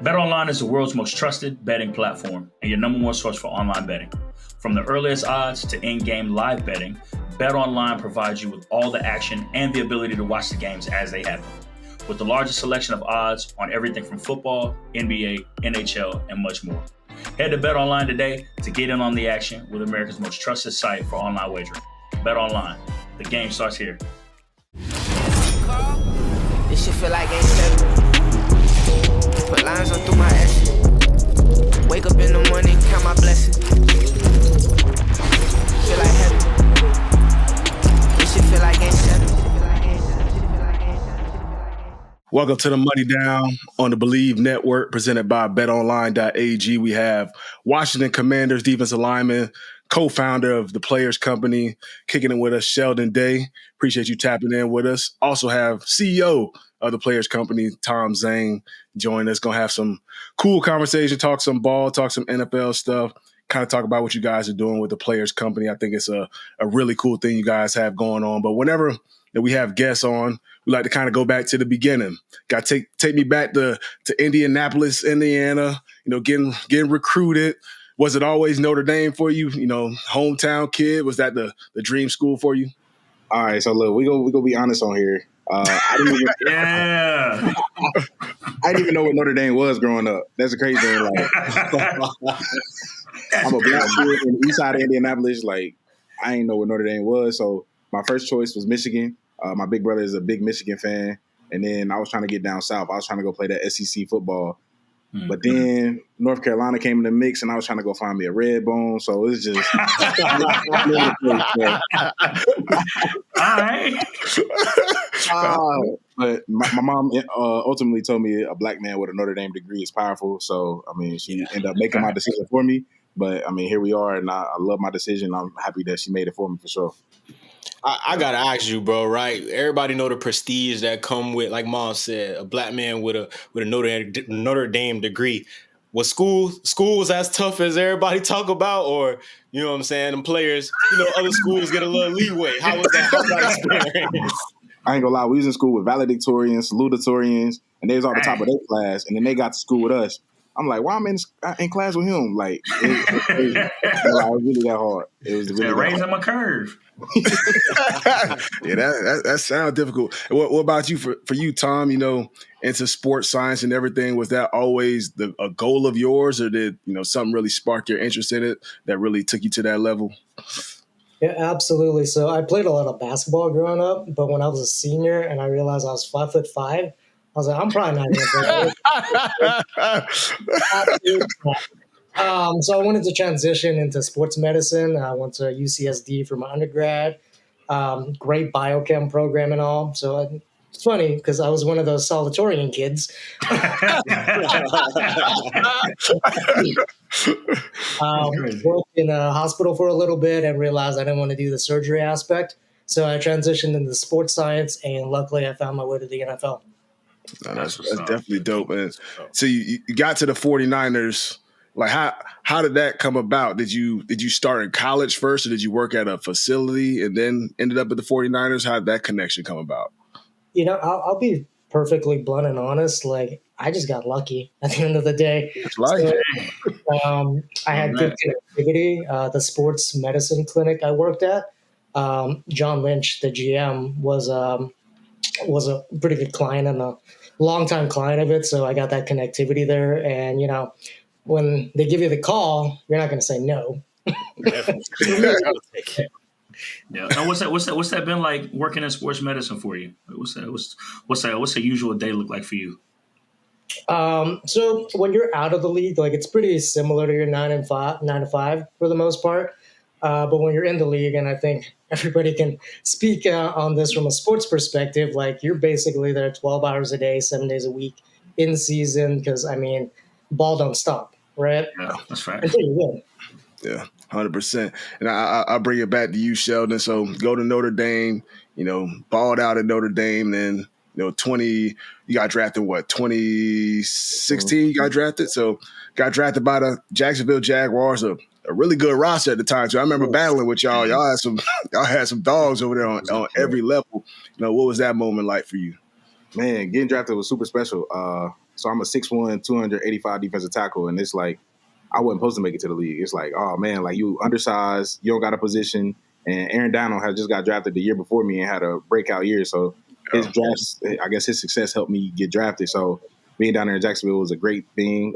BetOnline is the world's most trusted betting platform and your number one source for online betting. From the earliest odds to in-game live betting, BetOnline provides you with all the action and the ability to watch the games as they happen. With the largest selection of odds on everything from football, NBA, NHL, and much more. Head to BetOnline today to get in on the action with America's most trusted site for online wagering. BetOnline. The game starts here. This shit feel like ain't seven. Put lines on through my ass. Wake up in the morning, count my blessings. Feel like heaven. This shit feel like ain't seven. Welcome to the Money Down on the Believe Network, presented by BetOnline.ag. We have Washington Commanders defensive lineman, co-founder of the Players Company, kicking it with us, Sheldon Day. Appreciate you tapping in with us. Also have CEO of the Players Company, Tom Zheng, join us. Going to have some cool conversation, talk some ball, talk some NFL stuff, kind of talk about what you guys are doing with the Players Company. I think it's a really cool thing you guys have going on. But whenever that we have guests on, we like to kind of go back to the beginning. Got to take me back to Indianapolis, Indiana, getting recruited. Was it always Notre Dame for you? Hometown kid? Was that the dream school for you? All right, so look, we go be honest on here. I didn't even know what Notre Dame was growing up. That's a crazy thing. Like, I'm a black kid in the east side of Indianapolis. Like, I didn't know what Notre Dame was. So my first choice was Michigan. My big brother is a big Michigan fan. And then I was trying to get down south. I was trying to go play that SEC football. Mm-hmm. But then North Carolina came in the mix, and I was trying to go find me a red bone. So it was just all right. But my mom ultimately told me a black man with a Notre Dame degree is powerful. So, I mean, she ended up making my decision for me. But, I mean, here we are, and I love my decision. I'm happy that she made it for me for sure. I gotta ask you, bro, right? Everybody know the prestige that come with, like Mom said, a black man with a Notre Dame degree. Was school was as tough as everybody talk about, or you know what I'm saying? Them players, other schools get a little leeway. How was that experience? I ain't gonna lie, we was in school with valedictorians, salutatorians, and they was on the top of their class, and then they got to school with us. I'm like, why am I in class with him? Like, it was really that hard. It was really raising my curve. Yeah, that sounds difficult. What about you? For you, Tom? Into sports science and everything. Was that always a goal of yours, or did something really spark your interest in it that really took you to that level? Yeah, absolutely. So I played a lot of basketball growing up, but when I was a senior and I realized I was 5'5", I was like, I'm probably not going to play. So I wanted to transition into sports medicine. I went to UCSD for my undergrad. Great biochem program and all. So it's funny because I was one of those salutatorian kids. Worked in a hospital for a little bit and realized I didn't want to do the surgery aspect. So I transitioned into sports science, and luckily I found my way to the NFL. No, that's definitely dope, man. So you got to the 49ers. Like, how did that come about? Did you start in college first, or did you work at a facility and then ended up at the 49ers? How did that connection come about? I'll be perfectly blunt and honest. Like, I just got lucky at the end of the day. Like, I had good connectivity. The sports medicine clinic I worked at, John Lynch, the GM, was a pretty good client and a longtime client of it. So I got that connectivity there. And, when they give you the call, you're not going to say no. Yeah. Now, what's that been like working in sports medicine for you? What's a usual day look like for you? So when you're out of the league, like, it's pretty similar to your 9 to 5 for the most part. But when you're in the league, and I think everybody can speak on this from a sports perspective, like, you're basically there 12 hours a day, 7 days a week in season. Because ball don't stop, right? Yeah, that's right. Until you win. Yeah, 100%. And I'll bring it back to you, Sheldon. So go to Notre Dame, balled out at Notre Dame, then 20. You got drafted 2016? You got drafted. So got drafted by the Jacksonville Jaguars, a really good roster at the time. So I remember battling with y'all. Y'all had some dogs over there on every level. What was that moment like for you? Man, getting drafted was super special. So I'm a 6'1", 285 defensive tackle, and it's like I wasn't supposed to make it to the league. It's like, oh man, like you undersized, you don't got a position. And Aaron Donald had just got drafted the year before me and had a breakout year. So his drafts, I guess his success helped me get drafted. So being down there in Jacksonville was a great thing.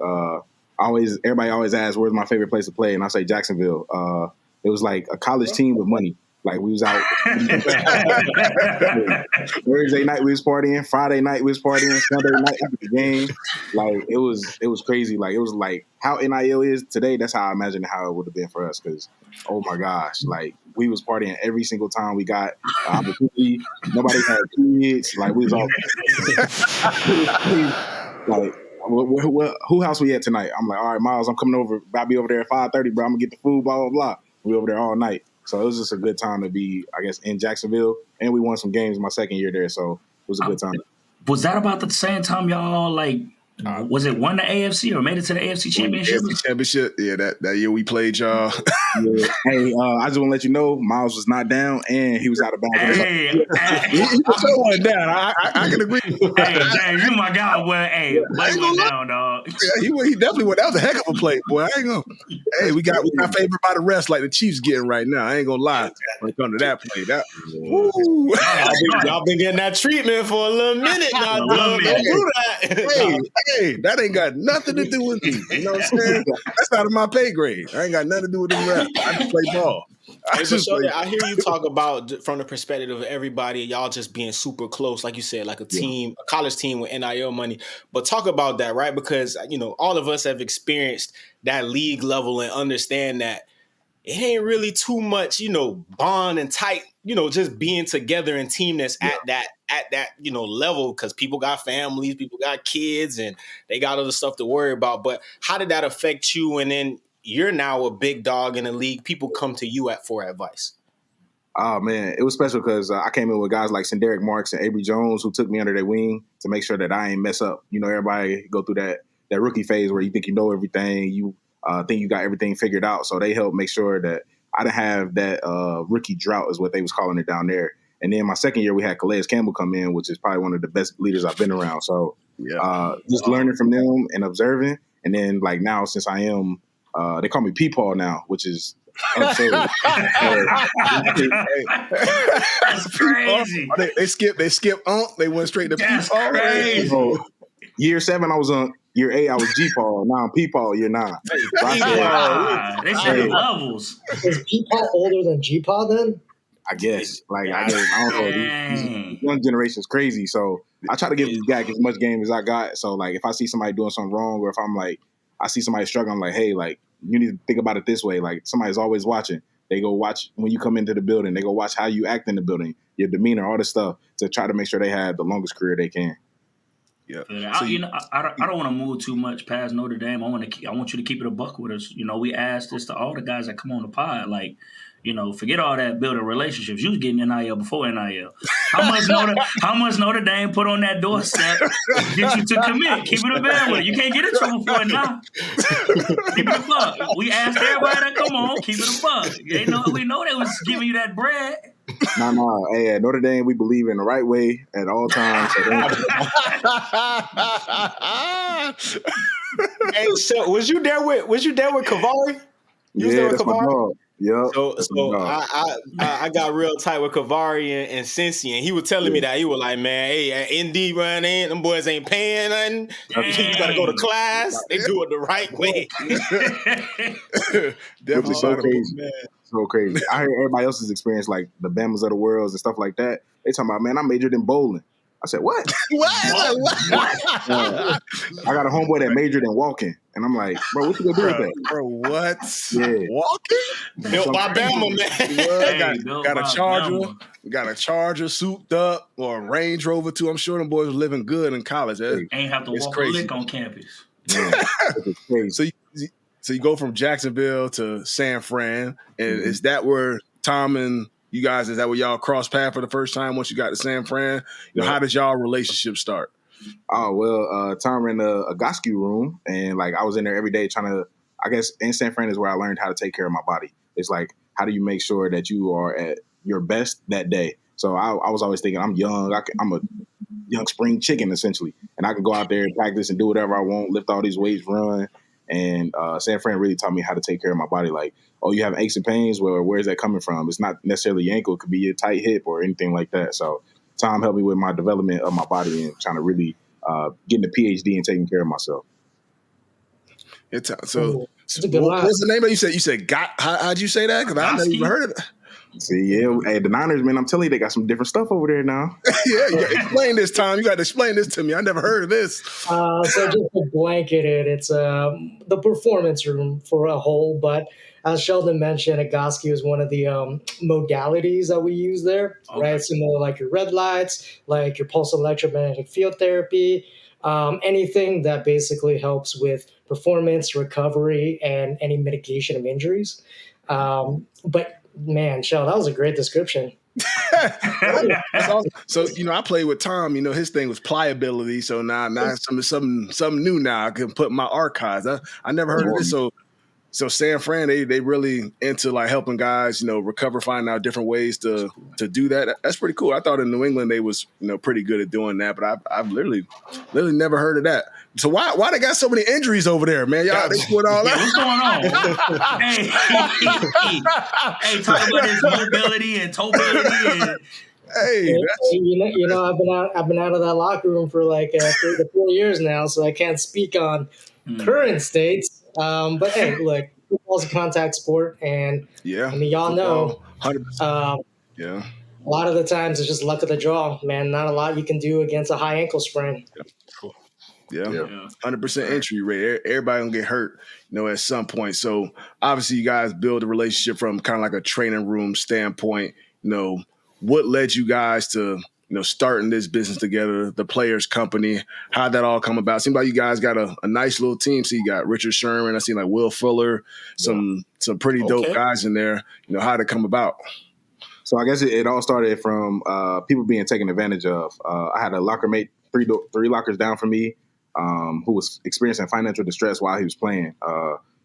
Everybody always asks, where's my favorite place to play? And I say Jacksonville. It was like a college team with money. Like we was out Thursday night we was partying, Friday night we was partying, Sunday night after the game. Like it was crazy. Like it was like how NIL is today. That's how I imagine how it would have been for us. Because oh my gosh, like we was partying every single time we got opportunity. Nobody had kids. Like we was all like. Who house we at tonight? I'm like, all right, Miles, I'm coming over. I'll be over there at 5:30, bro. I'm gonna get the food, blah blah blah. We over there all night. So it was just a good time to be, I guess, in Jacksonville. And we won some games my second year there, so it was a good time. Was that about the same time y'all, like, was it won the AFC or made it to the AFC Championship? AFC Championship, yeah, that year we played y'all. Yeah. Hey, I just want to let you know, Miles was not down, and he was out of bounds. Hey, he was down. I can agree. Hey, James, you my guy, boy. Hey, Blake went down, dog. Yeah, he definitely went. That was a heck of a play, boy. I ain't gonna. Hey, we got favored by the rest, like the Chiefs getting right now. I ain't gonna lie. When it comes to that play, Y'all been getting that treatment for a little minute now. Don't do that. Hey, that ain't got nothing to do with me. You know what I'm saying? That's out of my pay grade. I ain't got nothing to do with them refs. I just play ball. I hear you talk about from the perspective of everybody, y'all just being super close, like you said, like a team, a college team with NIL money. But talk about that, right? Because all of us have experienced that league level and understand that it ain't really too much, bond and tight, just being together and team that's at that level, because people got families, people got kids, and they got other stuff to worry about. But how did that affect you? And then you're now a big dog in the league. People come to you for advice. Oh, man, it was special because I came in with guys like Senderick Marks and Avery Jones, who took me under their wing to make sure that I ain't mess up. Everybody go through that rookie phase where you think you know everything, you think you got everything figured out. So they helped make sure that I didn't have that rookie drought, is what they was calling it down there. And then my second year, we had Calais Campbell come in, which is probably one of the best leaders I've been around. So just learning from them and observing. And then like now, since I am, they call me Peepaw now, which is absurd. That's crazy. They skip they went straight to Peepaw. Crazy. So, year 7, I was on. Year 8, I was G-Paw. Now I'm Peepaw. Year 9. They say levels. Is Peepaw older than G-Paw then? I guess. Like I don't know. These young generation's crazy. So I try to give these guys as much game as I got. So like if I see somebody doing something wrong, or if I'm like I see somebody struggling, I'm like, hey, like you need to think about it this way. Like somebody's always watching. They go watch when you come into the building. They go watch how you act in the building, your demeanor, all this stuff, to try to make sure they have the longest career they can. Yeah. So I don't want to move too much past Notre Dame. I want you to keep it a buck with us. We asked this to all the guys that come on the pod. Like, forget all that building relationships. You was getting NIL before NIL. How much Notre Dame put on that doorstep get you to commit? Keep it a bad with it. You can't get in trouble for it now. Keep it a buck. We asked everybody to come on. Keep it a buck. We know they was giving you that bread. No. Hey, at Notre Dame, we believe in the right way at all times. Hey, so was you there with Kavari? Yeah, that's my dog. Yeah. So I got real tight with Kavari and Cincy, and he was telling me that he was like, man, hey, at ND, man, them boys ain't paying nothing. You gotta go to class. They do it the right way. Definitely so crazy, man. So crazy. I hear everybody else's experience, like the Bamas of the world and stuff like that. They talking about, man, I majored in bowling. I said, what? What? I got a homeboy that majored in walking. And I'm like, bro, what you gonna do with that? Bro, what? Yeah. Walking? Built by Bama, man. Got a Charger. We got a Charger souped up, or a Range Rover too. I'm sure them boys were living good in college. Ain't have to walk a lick on campus. Yeah, it's crazy. So you go from Jacksonville to San Fran, and is that where Tom and you guys, is that where y'all crossed paths for the first time once you got to San Fran? How did y'all relationship start? Oh, well, Tom ran a Gosky room, and like I was in there every day trying to, I guess in San Fran is where I learned how to take care of my body. It's like, how do you make sure that you are at your best that day? So I was always thinking, I'm young, I'm a young spring chicken essentially, and I can go out there and practice and do whatever I want, lift all these weights, run. And San Fran really taught me how to take care of my body. Like, oh, you have aches and pains? Well, where's that coming from? It's not necessarily your ankle. It could be your tight hip or anything like that. So Tom helped me with my development of my body and trying to really getting a PhD and taking care of myself. So what's the name of it? You said got. How'd you say that? Because I never even heard of it. See, yeah, hey, the Niners, man, I'm telling you, they got some different stuff over there now. Yeah, explain this, Tom. You got to explain this to me. I never heard of this. So just to blanket it, it's the performance room for a whole. But as Sheldon mentioned, Egoscue is one of the modalities that we use there, right? Similar like your red lights, like your pulse electromagnetic field therapy, anything that basically helps with performance, recovery, and any mitigation of injuries. But man, Shell, that was a great description. That's awesome. So, I played with Tom. His thing was pliability. So now something new. Now I can put in my archives. I never heard of this. So San Fran, they really into like helping guys, recover, finding out different ways to do that. That's pretty cool. I thought in New England they was pretty good at doing that, but I've literally never heard of that. So why they got so many injuries over there, man? Y'all they put all that. What's going on? hey, talk about this mobility and tobility and. Hey, I've been out of that locker room for like 3 to 4 years now, so I can't speak on current states. But hey, look, football's a contact sport, and y'all know, 100%. A lot of the times it's just luck of the draw, man. Not a lot you can do against a high ankle sprain. Yeah, 100% entry rate. Everybody gonna get hurt, at some point. So obviously, you guys build a relationship from kind of like a training room standpoint. What led you guys to starting this business together, the Players Company? How'd that all come about? Seems like you guys got a nice little team. So you got Richard Sherman. I see like Will Fuller, some pretty dope guys in there. How'd it come about? So I guess it all started from people being taken advantage of. I had a locker mate, three lockers down from me, who was experiencing financial distress while he was playing.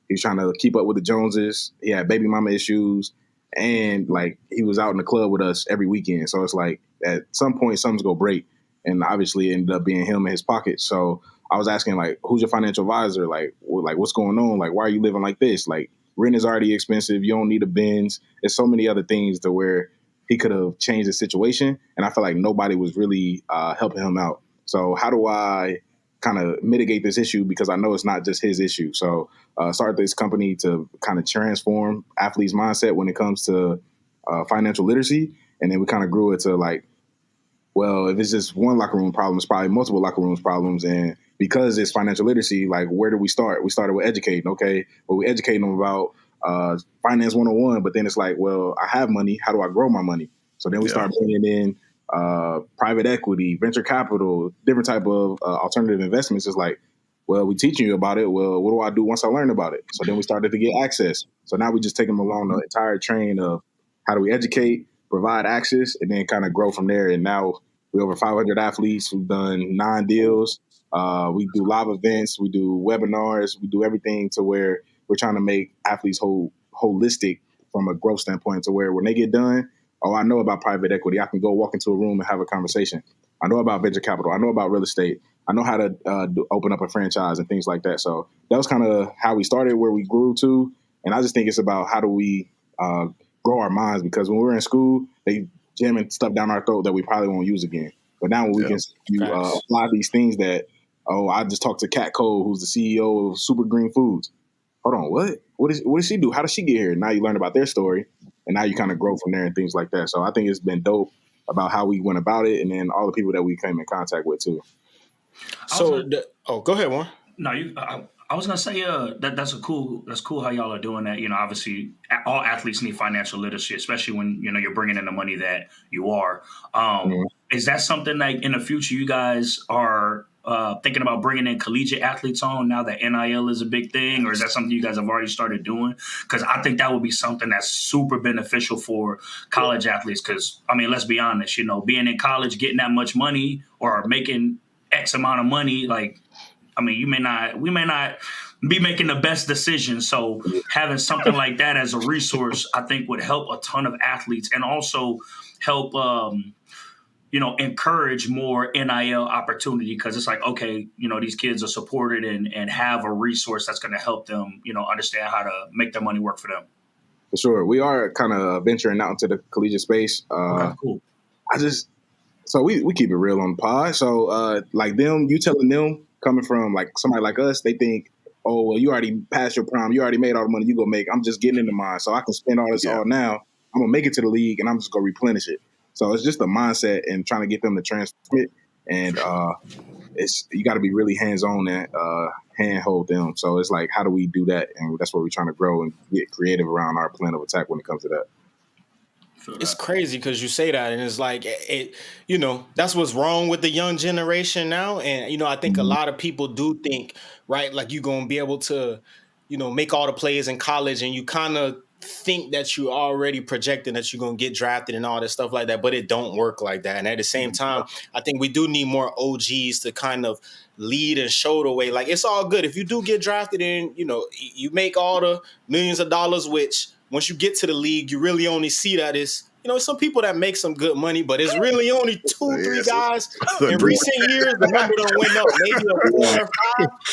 He was trying to keep up with the Joneses. He had baby mama issues. And like he was out in the club with us every weekend. So it's like at some point something's gonna break. And obviously it ended up being him in his pocket. So I was asking like, who's your financial advisor? Like what's going on? Like, why are you living like this? Like rent is already expensive. You don't need a Benz. There's so many other things to where he could have changed the situation. And I felt like nobody was really helping him out. So how do I kind of mitigate this issue? Because I know it's not just his issue. So started this company to kind of transform athletes' mindset when it comes to financial literacy. And then we kind of grew it to like, well, if it's just one locker room problem, it's probably multiple locker rooms problems. And because it's financial literacy, like where do we start? We started with educating. Okay, well, we educating them about finance 101, but then it's like, well, I have money. How do I grow my money? So then we start bringing in private equity, venture capital, different type of alternative investments. It's like, well, we teaching you about it. Well, what do I do once I learn about it? So then we started to get access. So now we just take them along the entire train of how do we educate, provide access, and then kind of grow from there. And now we're over 500 athletes. We've done 9 deals. We do live events. We do webinars. We do everything to where we're trying to make athletes holistic from a growth standpoint to where when they get done, I know about private equity. I can go walk into a room and have a conversation. I know about venture capital. I know about real estate. I know how to open up a franchise and things like that. So that was kind of how we started, where we grew to. And I just think it's about how do we grow our minds, because when we were in school, they jamming stuff down our throat that we probably won't use again. But now when we can apply these things that, I just talked to Kat Cole, who's the CEO of Super Green Foods. Hold on, what? What does she do? How does she get here? Now you learn about their story, and now you kind of grow from there and things like that. So I think it's been dope about how we went about it, and then all the people that we came in contact with too. So, go ahead, Warren. No, I was gonna say that's cool how y'all are doing that. Obviously all athletes need financial literacy, especially when you're bringing in the money that you are. Is that something like in the future you guys are thinking about bringing in collegiate athletes on now that NIL is a big thing, or is that something you guys have already started doing? Because I think that would be something that's super beneficial for college athletes. Because I mean, let's be honest, being in college, getting that much money or making X amount of money, like, I mean, we may not be making the best decisions. So having something like that as a resource, I think would help a ton of athletes, and also help, encourage more NIL opportunity, because it's like, okay, these kids are supported and have a resource that's going to help them, understand how to make their money work for them. For sure. We are kind of venturing out into the collegiate space. Okay, cool. So we keep it real on the pod. So like you telling them, coming from like somebody like us, they think, oh, well, you already passed your prime. You already made all the money you go make. I'm just getting into mine. So I can spend all this all now. I'm going to make it to the league and I'm just going to replenish it. So it's just a mindset and trying to get them to transform it. And you got to be really hands-on and handhold them. So it's like, how do we do that? And that's where we're trying to grow and get creative around our plan of attack when it comes to that. It's crazy because you say that, and it's like that's what's wrong with the young generation now. And I think a lot of people do think, right, like you're gonna be able to, make all the plays in college, and you kind of think that you already projecting that you're gonna get drafted and all this stuff like that, but it don't work like that. And at the same time, I think we do need more OGs to kind of lead and show the way. Like, it's all good if you do get drafted and you make all the millions of dollars, which once you get to the league, you really only see that is, some people that make some good money, but it's really only 2-3 guys. In recent years, the number don't went up, maybe a 4 or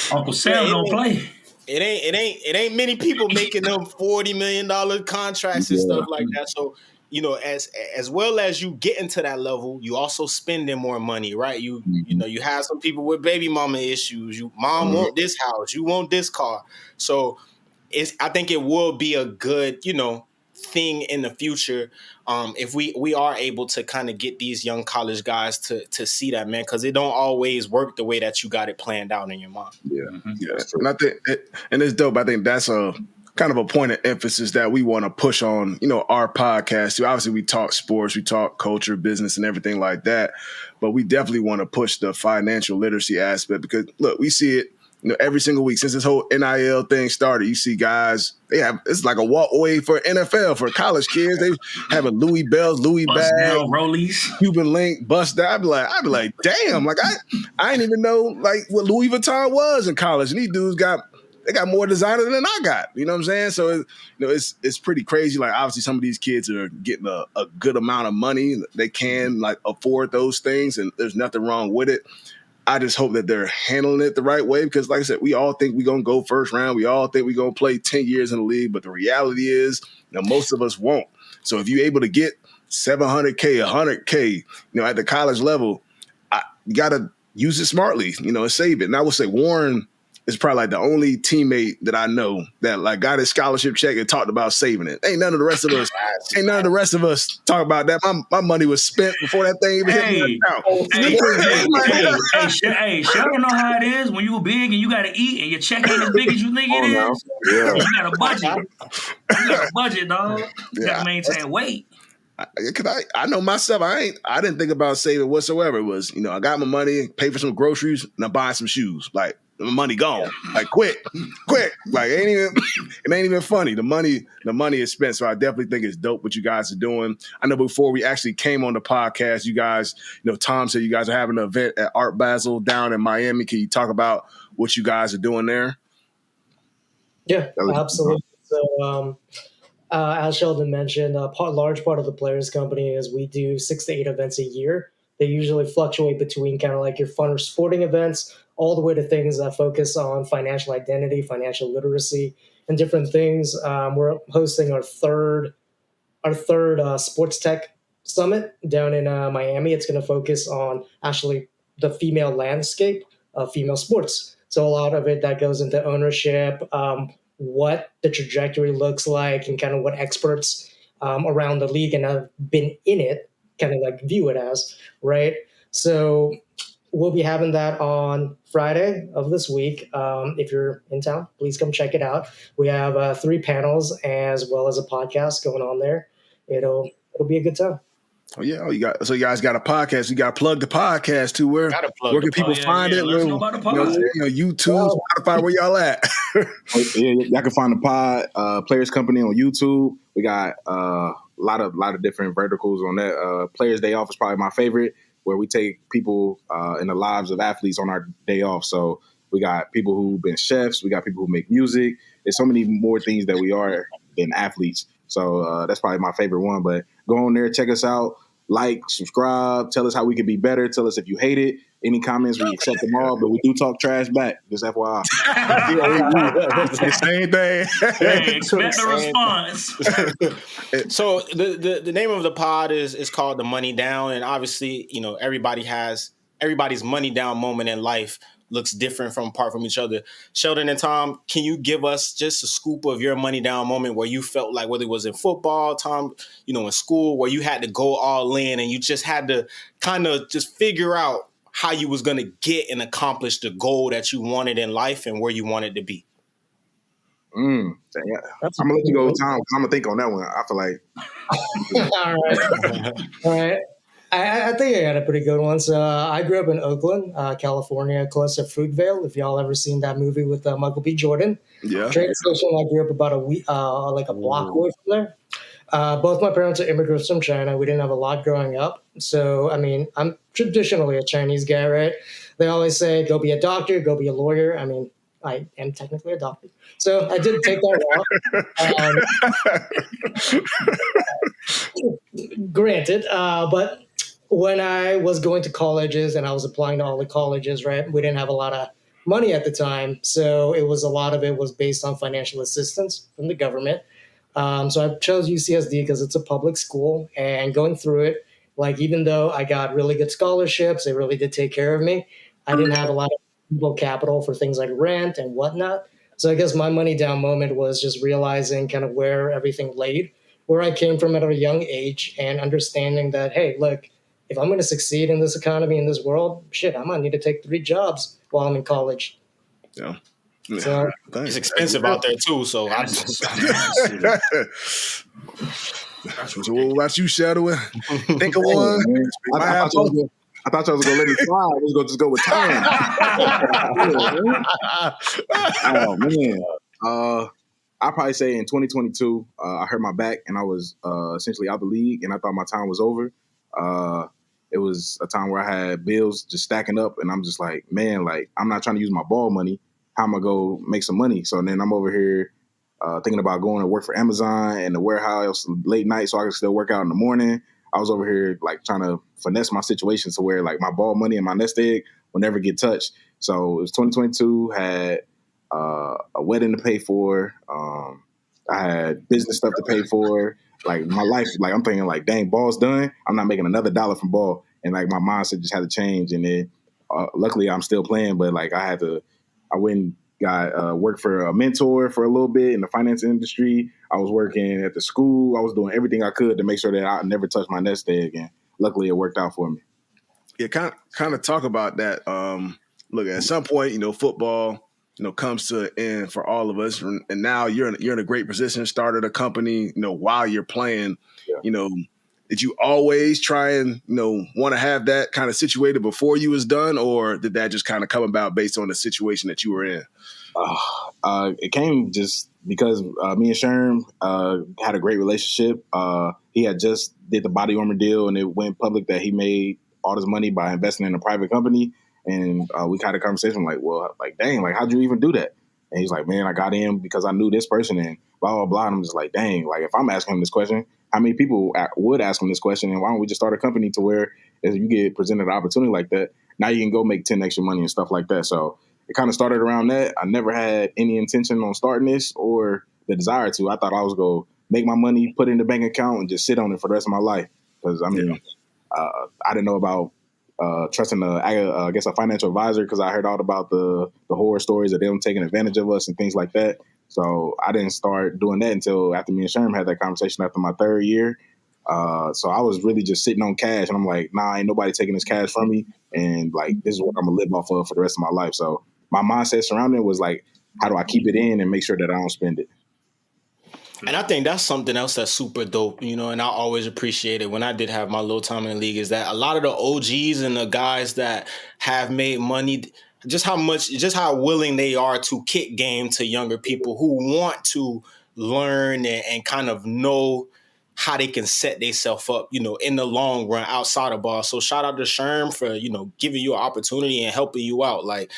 5. Uncle Sam don't play. It ain't many people making them $40 million contracts and stuff like that. So, as well as you get into that level, you also spending more money, right? You have some people with baby mama issues. Mom want this house, you want this car. So I think it will be a good, thing in the future if we are able to kind of get these young college guys to see that, man, because it don't always work the way that you got it planned out in your mind. And I think and it's dope. I think that's a kind of a point of emphasis that we want to push on our podcast too. Obviously we talk sports, we talk culture, business, and everything like that, but we definitely want to push the financial literacy aspect, because look, we see it every single week since this whole NIL thing started. You see guys, it's like a walkway for NFL for college kids. They having Louis bells, Louis bag, Rollies, Cuban link, bust down. I'd be like, damn, like I didn't even know like what Louis Vuitton was in college, and these dudes got more designer than I got. You know what I'm saying? So it's pretty crazy. Like, obviously some of these kids are getting a good amount of money. They can like afford those things, and there's nothing wrong with it. I just hope that they're handling it the right way, because like I said, we all think we're going to go first round. We all think we're going to play 10 years in the league, but the reality is most of us won't. So if you're able to get $700K, $100K, at the college level, you got to use it smartly, and save it. And I would say Warren is probably like the only teammate that I know that like got his scholarship check and talked about saving it. Ain't none of the rest of us talk about that. My money was spent before that thing even hit me. Hey, Sheldon know how it is when you big and you got to eat and your check ain't as big as you think it is. Yeah. You got a budget. You got a budget, dog. You got to maintain weight. Cause I know myself, I didn't think about saving whatsoever. It was, I got my money, pay for some groceries, and I buy some shoes. Like, the money gone. Like, quick. Like, it ain't even funny. The money is spent. So I definitely think it's dope what you guys are doing. I know before we actually came on the podcast, you guys, Tom said you guys are having an event at Art Basel down in Miami. Can you talk about what you guys are doing there? Yeah, absolutely. So, as Sheldon mentioned, large part of the Players Company is we do 6 to 8 events a year. They usually fluctuate between kind of like your fun or sporting events all the way to things that focus on financial identity, financial literacy, and different things. We're hosting our third sports tech summit down in Miami. It's going to focus on actually the female landscape of female sports. So a lot of it that goes into ownership, what the trajectory looks like, and kind of what experts around the league and have been in it kind of like view it as, right? So we'll be having that on Friday of this week. If you're in town, please come check it out. We have 3 panels as well as a podcast going on there. It'll be a good time. Oh yeah, you guys got a podcast. You got to plug the podcast too. Where can people find it? YouTube, Spotify. Where y'all at? Y'all can find the pod Players Company on YouTube. We got a lot of different verticals on that. Players Day Off is probably my favorite, where we take people in the lives of athletes on our day off. So we got people who've been chefs. We got people who make music. There's so many more things that we are than athletes. So that's probably my favorite one. But go on there, check us out. like, subscribe, tell us how we could be better. Tell us if you hate it. Any comments, we accept them all, but we do talk trash back. Just FYI. Same thing. Hey, expect a response. So the name of the pod is called The Money Down, and obviously, you know, everybody's money down moment in life looks different apart from each other. Sheldon and Tom, can you give us just a scoop of your money down moment where you felt like, whether it was in football, Tom, you know, in school, where you had to go all in and you just had to kind of just figure out how you was going to get and accomplish the goal that you wanted in life and where you wanted to be? I'm gonna let you go, Tom, because I'm gonna think on that one. I feel like All right. I think I got a pretty good one. So I grew up in Oakland, California, close to Fruitvale. If y'all ever seen that movie with Michael B. Jordan, Yeah. train station. I grew up about a block away from there. Both my parents are immigrants from China. We didn't have a lot growing up. So, I mean, I'm traditionally a Chinese guy, right? They always say, go be a doctor, go be a lawyer. I mean, I am technically a doctor. So I did take that route. Granted, but when I was going to colleges and I was applying to all the colleges, right, we didn't have a lot of money at the time. So a lot of it was based on financial assistance from the government. So I chose UCSD because it's a public school, and going through it, like, even though I got really good scholarships, they really did take care of me. I didn't have a lot of capital for things like rent and whatnot. So I guess my money down moment was just realizing kind of where everything laid, where I came from at a young age, and understanding that, hey, look, if I'm going to succeed in this economy, in this world, shit, I might need to take 3 jobs while I'm in college. Yeah. So It's expensive out there too. So So what about you, Shadow? Think of one. I thought y'all was gonna let it slide. I was gonna just go with Tom. Oh man. I probably say in 2022, I hurt my back and I was essentially out the league, and I thought my time was over. It was a time where I had bills just stacking up, and I'm just like, man, like, I'm not trying to use my ball money. How am I go make some money? So then I'm over here thinking about going to work for Amazon in the warehouse late night so I can still work out in the morning. I was over here like trying to finesse my situation to where like my ball money and my nest egg will never get touched. So it was 2022, had a wedding to pay for. I had business stuff to pay for. Like my life, like I'm thinking like, dang, ball's done. I'm not making another dollar from ball. And like my mindset just had to change. And then luckily I'm still playing, but like I went and got worked for a mentor for a little bit in the finance industry. I was working at the school. I was doing everything I could to make sure that I never touched my nest egg. And luckily it worked out for me. Yeah, kind of talk about that. Look, at some point, you know, football, you know, comes to an end for all of us, and now you're in a great position. Started a company, you know, while you're playing. Yeah. You know, did you always try and, you know, want to have that kind of situated before you was done, or did that just kind of come about based on the situation that you were in? It came just because me and Sherm had a great relationship. He had just did the body armor deal, and it went public that he made all this money by investing in a private company. And we had a conversation like, well, like, dang, like, how'd you even do that? And he's like, man, I got in because I knew this person and blah, blah, blah. And I'm just like, dang, like, if I'm asking him this question, how many people would ask him this question? And why don't we just start a company to where if you get presented an opportunity like that, now you can go make 10 extra money and stuff like that. So it kind of started around that. I never had any intention on starting this or the desire to. I thought I was going to make my money, put it in the bank account, and just sit on it for the rest of my life. Because, I mean, I didn't know about trusting I guess a financial advisor, because I heard all about the horror stories of them taking advantage of us and things like that. So I didn't start doing that until after me and Sherm had that conversation after my 3rd year. So I was really just sitting on cash, and I'm like, nah, ain't nobody taking this cash from me, and like this is what I'm gonna live off of for the rest of my life. So my mindset surrounding it was like, how do I keep it in and make sure that I don't spend it? And I think that's something else that's super dope, you know, and I always appreciate it when I did have my little time in the league, is that a lot of the OGs and the guys that have made money, just how willing they are to kick game to younger people who want to learn and kind of know how they can set themselves up, you know, in the long run outside of ball. So shout out to Sherm for, you know, giving you an opportunity and helping you out. Like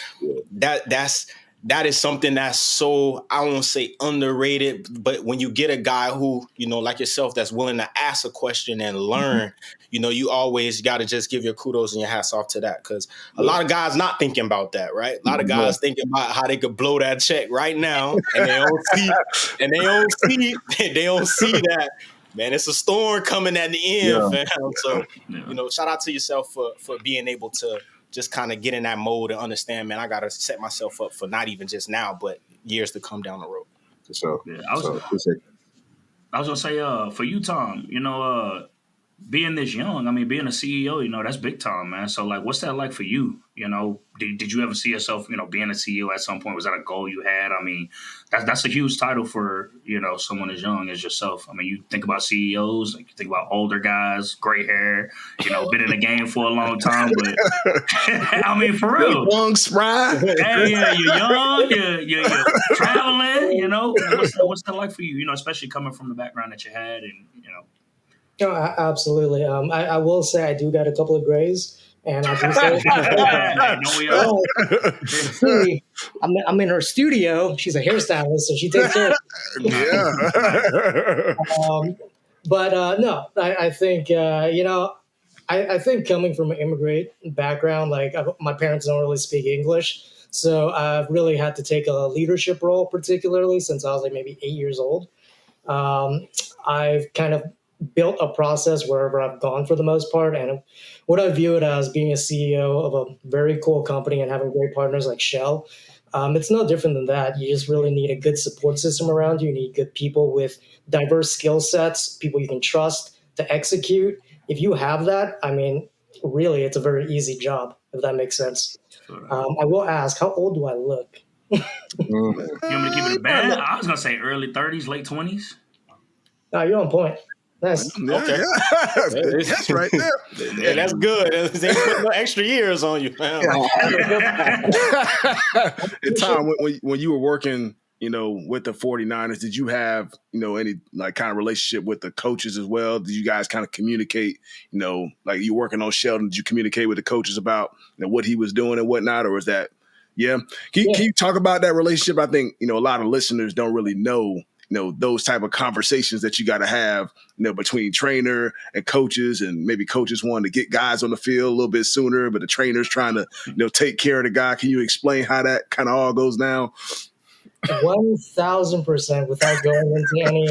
that is something that's so, I won't say underrated, but when you get a guy who, like yourself, that's willing to ask a question and learn, you always got to just give your kudos and your hats off to that. Because a lot of guys not thinking about that, right? A lot of guys thinking about how they could blow that check right now, and they don't see, they don't see that. Man, it's a storm coming at the end, fam. So, shout out to yourself for being able to just kind of get in that mode and understand, man, I got to set myself up for not even just now, but years to come down the road. So, yeah, I was gonna say, for you, Tom, being this young, I mean, being a CEO, that's big time, man. So, like, what's that like for you? Did you ever see yourself, being a CEO at some point? Was that a goal you had? I mean, that's a huge title for, someone as young as yourself. I mean, you think about CEOs, like you think about older guys, gray hair, been in the game for a long time. But I mean, for real, young, spry. Hey, yeah, you're young, you're traveling. What's that like for you? Especially coming from the background that you had, and No, absolutely. I will say I do got a couple of grays, and I do say, don't we all? see, I'm in her studio. She's a hairstylist, so she takes care of it. Yeah. But no, I think, I think coming from an immigrant background, like my parents don't really speak English. So I've really had to take a leadership role, particularly since I was like maybe 8 years old. I've kind of built a process wherever I've gone for the most part. And what I view it as being a CEO of a very cool company and having great partners like Shell, it's no different than that. You just really need a good support system around you. You need good people with diverse skill sets, people you can trust to execute. If you have that, I mean, really, it's a very easy job, if that makes sense. I will ask, how old do I look? You want me to keep it a bad? I was going to say early 30s, late 20s. No, you're on point. Nice. Okay. That's right there. Yeah, that's good. They ain't putting no extra years on you, man. And Tom, when you were working, with the 49ers, did you have, any like kind of relationship with the coaches as well? Did you guys kind of communicate, like you working on Sheldon, did you communicate with the coaches about what he was doing and whatnot? Or was that, Can you talk about that relationship? I think, a lot of listeners don't really know, those type of conversations that you got to have, between trainer and coaches, and maybe coaches wanting to get guys on the field a little bit sooner, but the trainer's trying to, take care of the guy. Can you explain how that kind of all goes down? 1,000% without going into any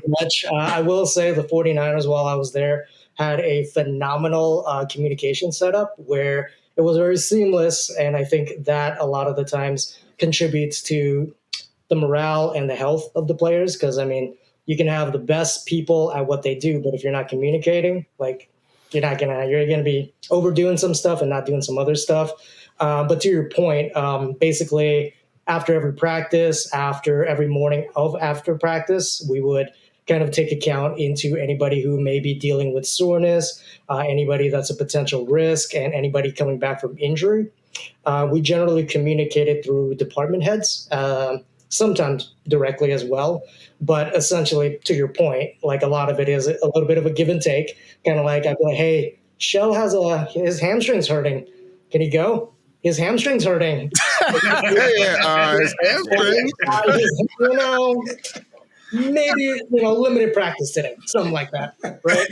much. I will say the 49ers, while I was there, had a phenomenal communication setup where it was very seamless. And I think that a lot of the times contributes to the morale and the health of the players. Because, I mean, you can have the best people at what they do, but if you're not communicating, like you're going to be overdoing some stuff and not doing some other stuff. But to your point, basically after every practice, after every morning after practice, we would kind of take account into anybody who may be dealing with soreness, anybody that's a potential risk, and anybody coming back from injury. We generally communicated through department heads, sometimes directly as well. But essentially, to your point, like a lot of it is a little bit of a give and take. Kind of like I'd be like, hey, Shell has his hamstring's hurting. Can he go? His hamstring's hurting. His hamstring. Maybe limited practice today, something like that, right?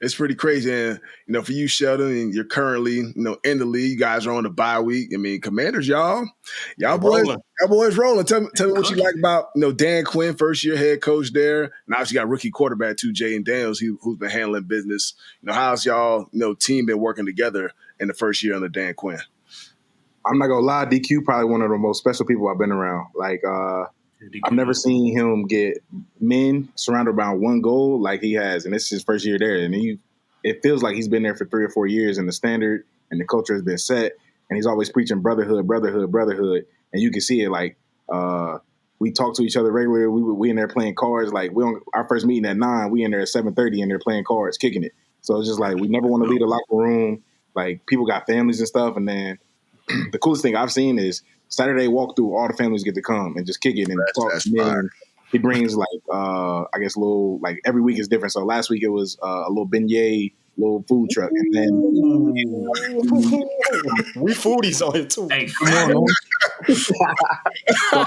It's pretty crazy, and for you, Sheldon, and you're currently in the league. You guys are on the bye week. I mean, Commanders, y'all boys rolling. Tell me what you like about Dan Quinn, first year head coach there. Now you got rookie quarterback too, Jaden Daniels, who's been handling business. How's y'all team been working together in the first year under Dan Quinn? I'm not gonna lie, DQ probably one of the most special people I've been around. Like I've never seen him get men surrounded by one goal like he has, and this is his first year there. And it feels like he's been there for 3 or 4 years, and the standard and the culture has been set. And he's always preaching brotherhood. And you can see it. Like we talk to each other regularly. We in there playing cards. Like our first meeting at 9, we in there at 7:30, and they're playing cards, kicking it. So it's just like we never want to leave the locker room. Like people got families and stuff, and then the coolest thing I've seen is Saturday walkthrough. All the families get to come and just kick it and talk. And he brings I guess little every week is different. So last week it was a little beignet little food truck, and then We foodies on it too. Hey, come on, man. So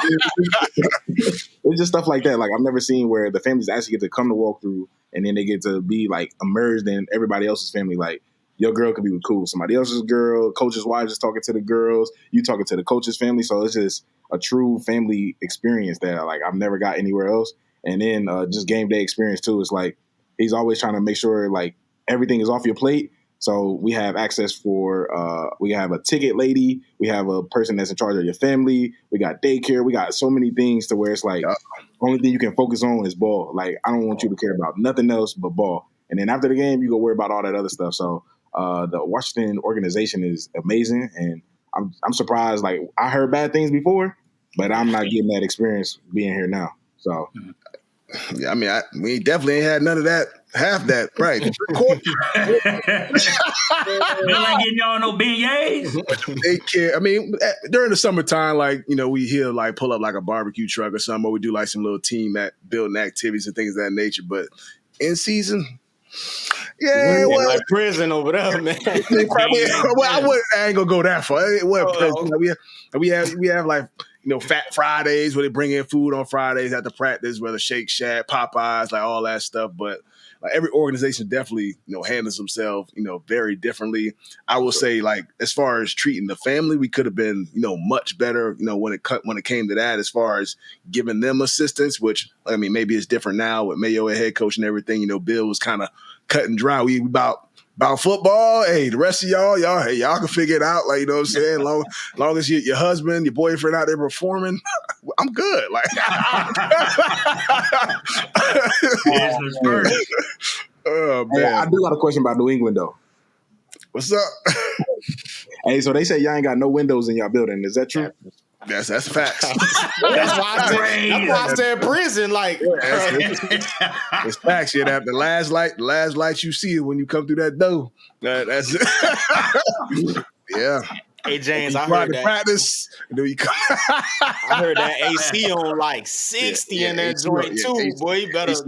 it's just stuff like that. Like I've never seen where the families actually get to come to walk through, and then they get to be like immersed in everybody else's family. Like your girl could be with cool somebody else's girl, coach's wife is talking to the girls, you talking to the coach's family. So it's just a true family experience that like I've never got anywhere else. And then just game day experience too. It's like he's always trying to make sure like everything is off your plate. So we have access for we have a ticket lady, we have a person that's in charge of your family, we got daycare, we got so many things to where it's like only thing you can focus on is ball. Like I don't want you to care about nothing else but ball. And then after the game, you go worry about all that other stuff. So the Washington organization is amazing, and I'm surprised. Like I heard bad things before, but I'm not getting that experience being here now. So. Yeah, I mean, we definitely ain't had none of that, half that, right? Bill ain't getting y'all no beignets. They care. I mean, during the summertime, like, you know, we hear like pull up like a barbecue truck or something, or we do like some little team building activities and things of that nature. But in season, yeah, Well, well, like prison over there, man. I ain't gonna go that far. It wasn't prison. Okay. We have like, you know, Fat Fridays where they bring in food on Fridays at the practice, whether Shake Shack, Popeyes, like all that stuff. But like every organization definitely, you know, handles themselves, you know, very differently. I will say, like, as far as treating the family, we could have been, you know, much better, you know, when it came to that, as far as giving them assistance, which I mean, maybe it's different now with Mayo and head coach and everything. You know, Bill was kind of cut and dry. We about football, hey, the rest of y'all can figure it out. Like, you know what I'm saying? Long as your husband, your boyfriend out there performing, I'm good. Like, Business first. oh man, Hey, I do got a question about New England though. what's up? Hey, so they say y'all ain't got no windows in y'all building. Is that true? That's facts. That's why I said prison. Like, It's facts. Yeah, that the last light you see when you come through that door. That's it. Yeah. hey James, I Ride heard the that. practice. And then you come. I heard that AC on like 60 in that joint too. AC, Boy, you better. AC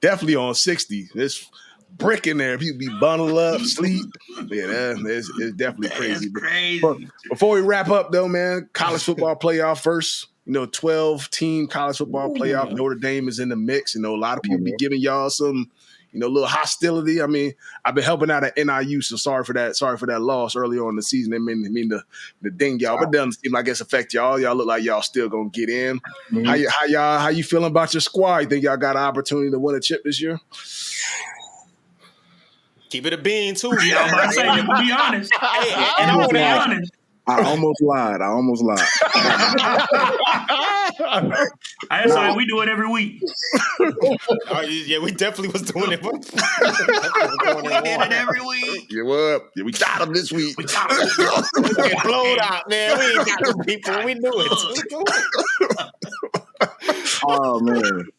definitely on 60. There's brick in there. People be bundled up, sleep. Yeah, it's definitely crazy. That's crazy. But before we wrap up, though, man, college football playoff first. You know, 12-team college football playoff. Notre Dame is in the mix. You know, a lot of people be giving y'all some, you know, little hostility. I mean, I've been helping out at NIU, so sorry for that loss early on in the season. I mean the ding y'all, but it doesn't seem like it's affect y'all. Y'all look like y'all still gonna get in. Mm-hmm. How you feeling about your squad? You think y'all got an opportunity to win a chip this year? Keep it a bean too. Yeah, I'm about to say, you be honest. And I want to Be ask honest. I almost lied. I sorry, we do it every week. yeah, we definitely was doing it. We did it every week. You up? Yeah, we got them this week. We got it. We get blowed out, man. We ain't got the people. We knew it. Oh man.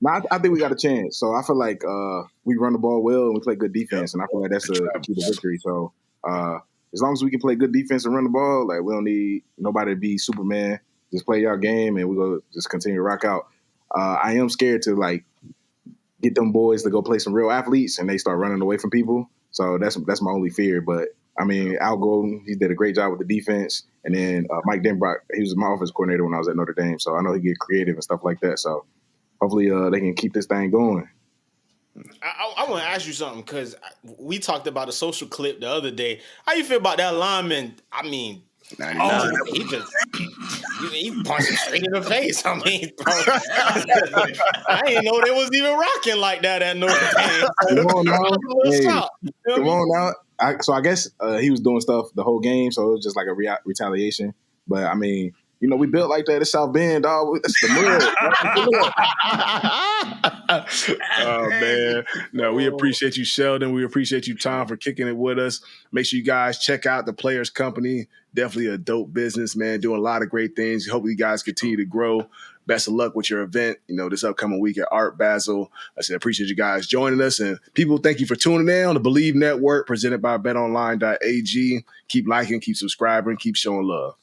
No, I think we got a chance. So I feel like we run the ball well and we play good defense, and I feel like that's the key to victory. So as long as we can play good defense and run the ball, like we don't need nobody to be Superman. Just play your game, and we go just continue to rock out. I am scared to like get them boys to go play some real athletes, and they start running away from people. So that's my only fear. But I mean, Al Golden, he did a great job with the defense, and then Mike Denbrock, he was my offensive coordinator when I was at Notre Dame, so I know he get creative and stuff like that. So hopefully they can keep this thing going. I want to ask you something because we talked about a social clip the other day. How you feel about that lineman? I mean, he punched him straight in the face. I mean, bro, I didn't know they was even rocking like that at Notre Dame. Come on now. So I guess he was doing stuff the whole game, so it was just like a retaliation. But I mean, you know, we built like that at South Bend, dog. That's the mud. Oh man, no, we appreciate you, Sheldon. We appreciate you, Tom, for kicking it with us. Make sure you guys check out the Players Company. Definitely a dope business, man. Doing a lot of great things. Hope you guys continue to grow. Best of luck with your event, you know, this upcoming week at Art Basel. I said, appreciate you guys joining us. And people, thank you for tuning in on the Believe Network, presented by betonline.ag. Keep liking, keep subscribing, keep showing love.